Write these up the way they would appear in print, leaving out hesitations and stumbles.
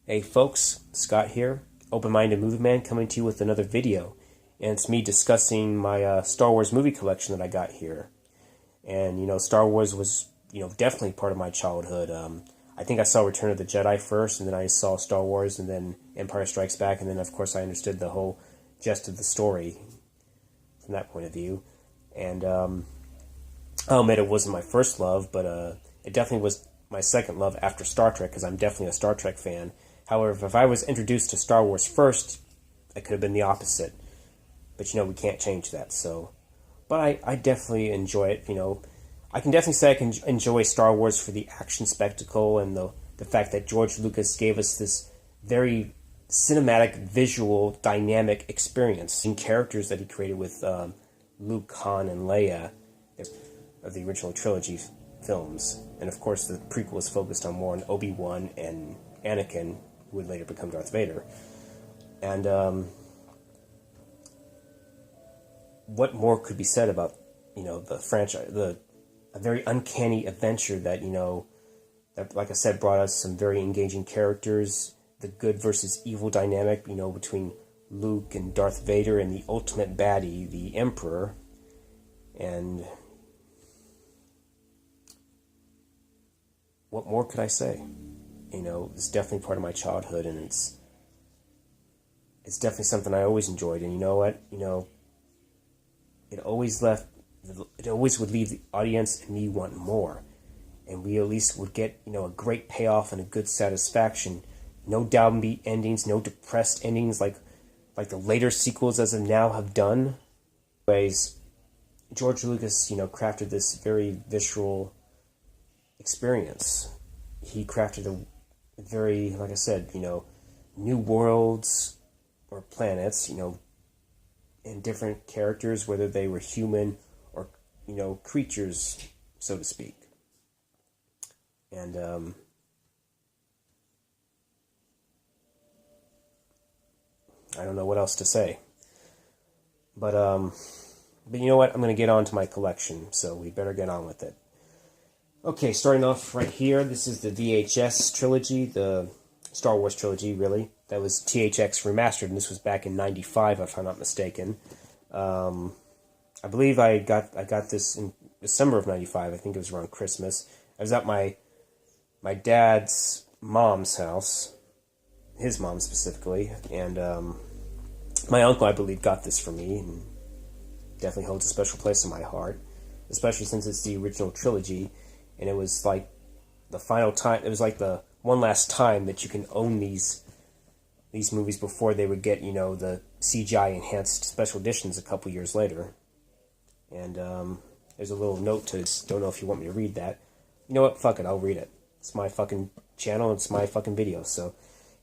Hey folks, Scott here, Open-Minded Movie Man, coming to you with another video. And it's me discussing my Star Wars movie collection that I got here. And, Star Wars was, definitely part of my childhood. I think I saw Return of the Jedi first, and then I saw Star Wars, and then Empire Strikes Back, and then, of course, I understood the whole gist of the story from that point of view. And I'll admit it wasn't my first love, but it definitely was my second love after Star Trek, because I'm definitely a Star Trek fan. However, if I was introduced to Star Wars first, it could have been the opposite. But, we can't change that, so... But I definitely enjoy it, I can definitely say I can enjoy Star Wars for the action spectacle and the fact that George Lucas gave us this very cinematic, visual, dynamic experience in characters that he created with Luke, Han, and Leia of the original trilogy films. And, of course, the prequel is focused on more on Obi-Wan and Anakin, who would later become Darth Vader. And what more could be said about, the franchise, a very uncanny adventure that, that, like I said, brought us some very engaging characters, the good versus evil dynamic, between Luke and Darth Vader, and the ultimate baddie, the Emperor. And what more could I say? It's definitely part of my childhood, and it's definitely something I always enjoyed. And you know what? It always would leave the audience and me wanting more. And we at least would get, a great payoff and a good satisfaction. No downbeat endings, no depressed endings like the later sequels as of now have done. Anyways, George Lucas, crafted this very visceral experience. He crafted a very, like I said, new worlds or planets, and different characters, whether they were human or, creatures, so to speak. And, I don't know what else to say. But you know what? I'm going to get on to my collection, so we better get on with it. Okay, starting off right here, this is the VHS trilogy, the Star Wars trilogy, really. That was THX remastered, and this was back in '95, if I'm not mistaken. I believe I got this in December of '95. I think it was around Christmas. I was at my dad's mom's house, his mom specifically, and my uncle, I believe, got this for me, and definitely holds a special place in my heart, especially since it's the original trilogy. And it was like the final time, it was like the one last time that you can own these movies before they would get, the CGI enhanced special editions a couple years later. And there's a little note to this. Don't know if you want me to read that. You know what? Fuck it, I'll read it. It's my fucking channel, it's my fucking video. So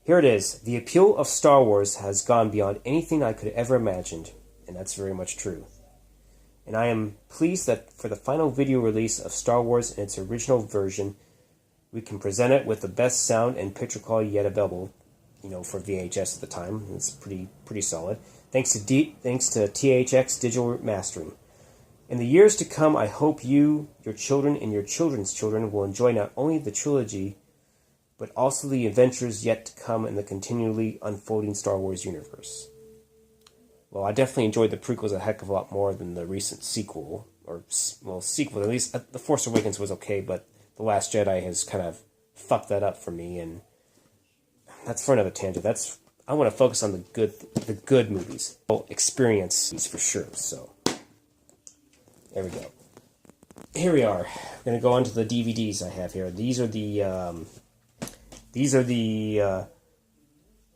here it is. The appeal of Star Wars has gone beyond anything I could ever imagined. And that's very much true. And I am pleased that for the final video release of Star Wars in its original version, we can present it with the best sound and picture quality yet available, for VHS at the time. It's pretty solid. Thanks to THX Digital Mastering. In the years to come, I hope you, your children, and your children's children will enjoy not only the trilogy, but also the adventures yet to come in the continually unfolding Star Wars universe. Well, I definitely enjoyed the prequels a heck of a lot more than the recent sequel. Sequel. At least The Force Awakens was okay, but The Last Jedi has kind of fucked that up for me, and that's for another tangent. I want to focus on the good movies. Well, experience for sure, so there we go. Here we are. We're going to go on to the DVDs I have here. These are the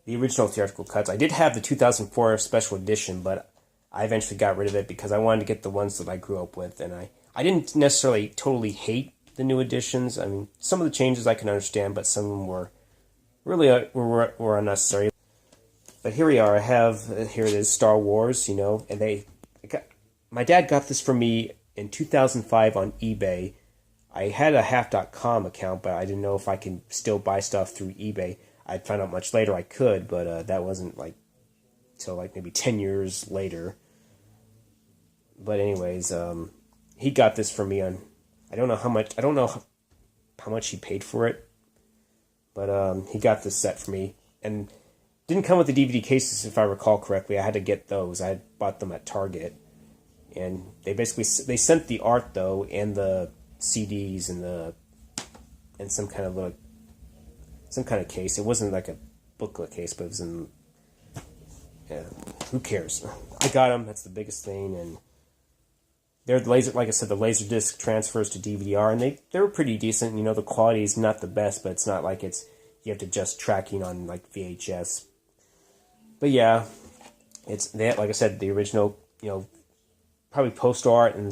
original theatrical cuts. I did have the 2004 special edition, but I eventually got rid of it because I wanted to get the ones that I grew up with, and I didn't necessarily totally hate the new editions. I mean, some of the changes I can understand, but some of them were really were unnecessary. But here we are. Here it is, Star Wars, and my dad got this for me in 2005 on eBay. I had a half.com account, but I didn't know if I could still buy stuff through eBay. I found out much later I could, but that wasn't till maybe 10 years later. But anyways, he got this for me on, I don't know how much he paid for it, But he got this set for me, and didn't come with the DVD cases if I recall correctly. I had to get those. I had bought them at Target, and they sent the art though, and the CDs and some kind of case. It wasn't like a booklet case, but it was in. Yeah, who cares? I got them. That's the biggest thing, and they're like I said, the Laserdisc transfers to DVD-R, and they were pretty decent. You know, the quality is not the best, but it's not like you have to adjust tracking on like VHS. But yeah, it's that. Like I said, the original, you know, probably poster art and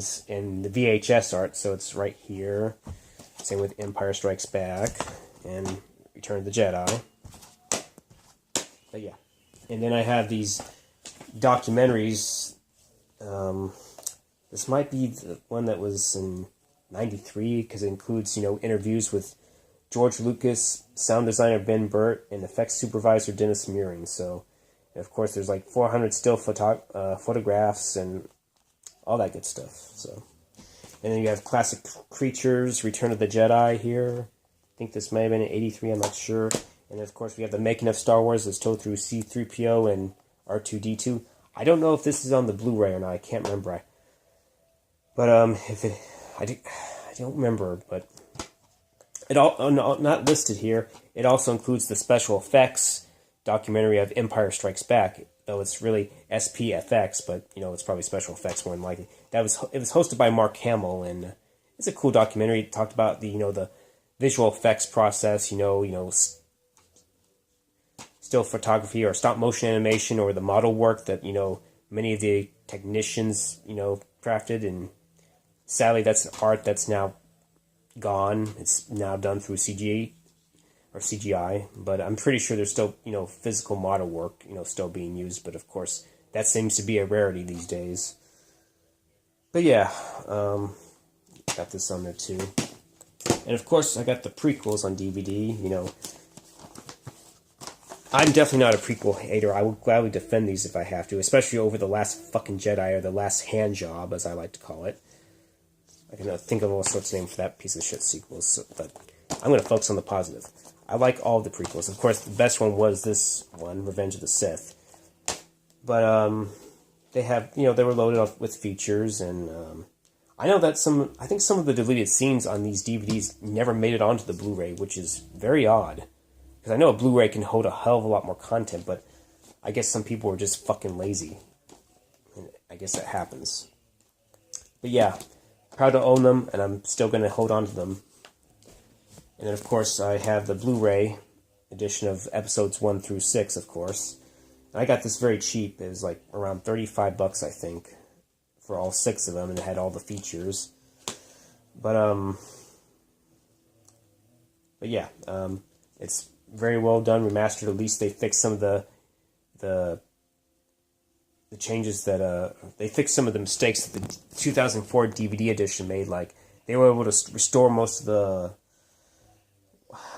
the VHS art. So it's right here. Same with Empire Strikes Back and Return of the Jedi. But yeah, and then I have these documentaries. This might be the one that was in '93 because it includes, you know, interviews with George Lucas, sound designer Ben Burt, and effects supervisor Dennis Murin. So, and of course, there's like 400 still photographs and all that good stuff. So, and then you have classic creatures, Return of the Jedi here. I think this may have been in '83. I'm not sure. And of course, we have the making of Star Wars that's told through C-3PO and R2-D2. I don't know if this is on the Blu-ray or not. I can't remember. But I don't remember. But it all not listed here. It also includes the special effects documentary of Empire Strikes Back, though it's really SPFX. But you know, it's probably special effects more than likely. It was hosted by Mark Hamill, and it's a cool documentary. It talked about the visual effects process. You know. Still photography or stop motion animation or the model work that, you know, many of the technicians, you know, crafted. And sadly, that's an art that's now gone. It's now done through CGI, but I'm pretty sure there's still, you know, physical model work, you know, still being used. But of course, that seems to be a rarity these days. But yeah, got this on there too. And of course, I got the prequels on DVD, you know. I'm definitely not a prequel hater. I would gladly defend these if I have to, especially over The Last Fucking Jedi, or The Last Hand Job, as I like to call it. I can think of all sorts of names for that piece of shit sequels, but I'm going to focus on the positive. I like all of the prequels. Of course, the best one was this one, Revenge of the Sith. But they have, you know, they were loaded up with features, and I know that I think some of the deleted scenes on these DVDs never made it onto the Blu-ray, which is very odd. Because I know a Blu-ray can hold a hell of a lot more content, but I guess some people are just fucking lazy. And I guess that happens. But yeah, proud to own them, and I'm still going to hold on to them. And then, of course, I have the Blu-ray edition of episodes 1 through 6, of course. And I got this very cheap. It was like around $35, I think, for all 6 of them, and it had all the features. But yeah, it's very well done, remastered. At least they fixed some of the changes that they fixed some of the mistakes that the 2004 DVD edition made. Like, they were able to restore most of the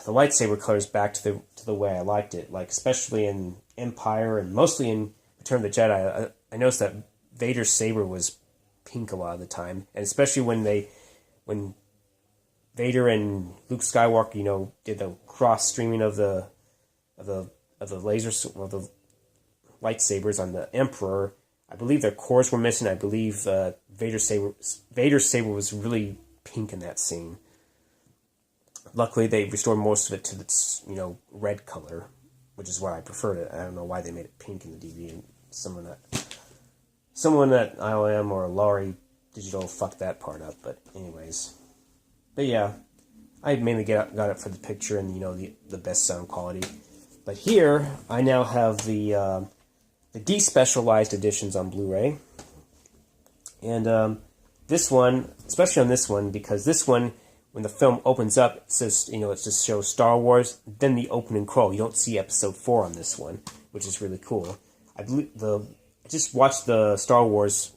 lightsaber colors back to the way I liked it. Like, especially in Empire and mostly in Return of the Jedi. I noticed that Vader's saber was pink a lot of the time, and especially when Vader and Luke Skywalker, you know, did the cross streaming of the lasers, or the lightsabers on the Emperor. I believe their cores were missing. I believe Vader's saber was really pink in that scene. Luckily, they restored most of it to its, you know, red color, which is why I preferred it. I don't know why they made it pink in the DVD. Someone at ILM or Laurie Digital fucked that part up. But anyways. But yeah, I mainly got it for the picture and, you know, the best sound quality. But here, I now have the despecialized editions on Blu-ray. And this one, especially on this one, because this one, when the film opens up, it says, you know, it just shows Star Wars, then the opening crawl. You don't see Episode 4 on this one, which is really cool. I just watched the Star Wars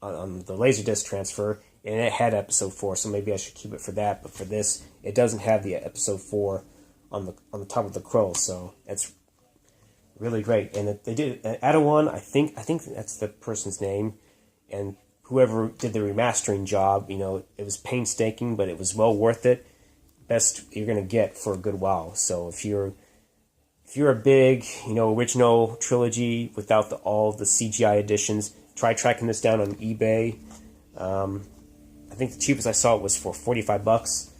on the Laserdisc transfer, and it had Episode 4, so maybe I should keep it for that. But for this, it doesn't have the Episode 4 on the top of the scroll, so it's really great. And they did Adawan, I think that's the person's name, and whoever did the remastering job, you know, it was painstaking, but it was well worth it. best you're gonna get for a good while. So if you're a big, original trilogy without all the CGI additions, try tracking this down on eBay. I think the cheapest I saw it was for $45.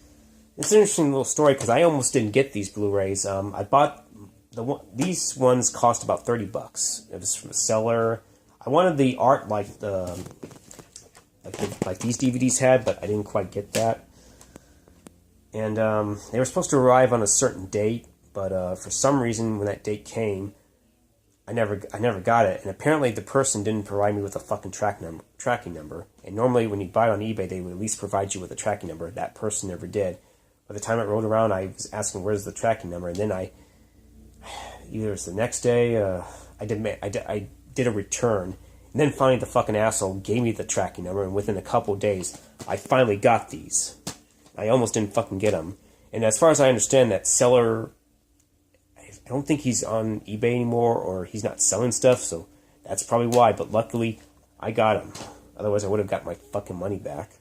It's an interesting little story because I almost didn't get these Blu-rays. I bought these ones cost about $30. It was from a seller. I wanted the art like these DVDs had, but I didn't quite get that. And they were supposed to arrive on a certain date, but for some reason, when that date came, I never got it. And apparently, the person didn't provide me with a fucking tracking number. And normally, when you buy it on eBay, they would at least provide you with a tracking number. That person never did. By the time it rolled around, I was asking, "Where's the tracking number?" And then either it was the next day, I did a return. And then finally, the fucking asshole gave me the tracking number, and within a couple days, I finally got these. I almost didn't fucking get them. And as far as I understand, that seller, I don't think he's on eBay anymore, or he's not selling stuff, so that's probably why. But luckily, I got them. Otherwise, I would have got my fucking money back.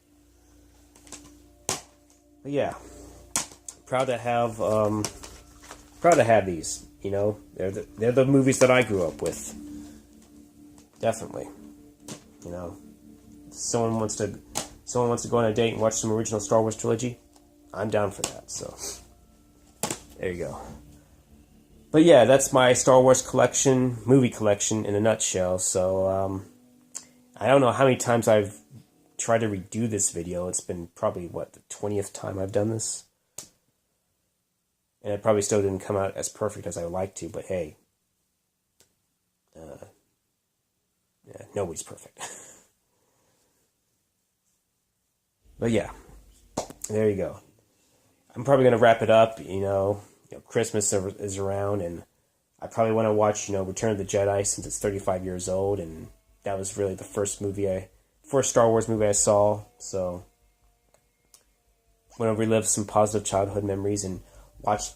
But yeah, proud to have these. They're the movies that I grew up with. Definitely. Someone wants to go on a date and watch some original Star Wars trilogy, I'm down for that. So there you go. But yeah, that's my Star Wars movie collection in a nutshell. So I don't know how many times I've tried to redo this video. It's been probably the 20th time I've done this, and it probably still didn't come out as perfect as I would like to. But hey, nobody's perfect. But yeah, there you go. I'm probably going to wrap it up. Christmas is around, and I probably want to watch, Return of the Jedi since it's 35 years old, and that was really the first Star Wars movie I saw. So I want to relive some positive childhood memories and watch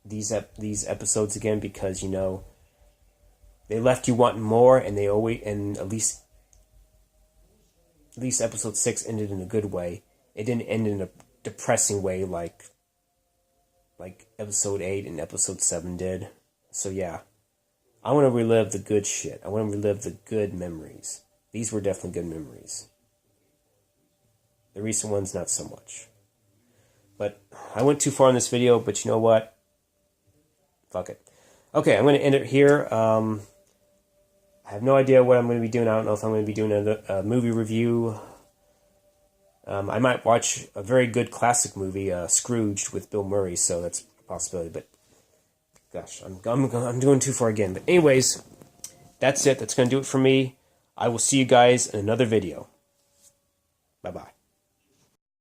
these episodes again because, they left you wanting more, and at least episode 6 ended in a good way. It didn't end in a depressing way like episode 8 and episode 7 did. So yeah, I want to relive the good shit. I want to relive the good memories. These were definitely good memories. The recent ones, not so much. But I went too far in this video, but you know what? Fuck it. Okay, I'm going to end it here. I have no idea what I'm going to be doing. I don't know if I'm going to be doing a movie review. I might watch a very good classic movie, Scrooge, with Bill Murray, so that's a possibility. But gosh, I'm doing too far again. But anyways, that's it. That's going to do it for me. I will see you guys in another video. Bye-bye.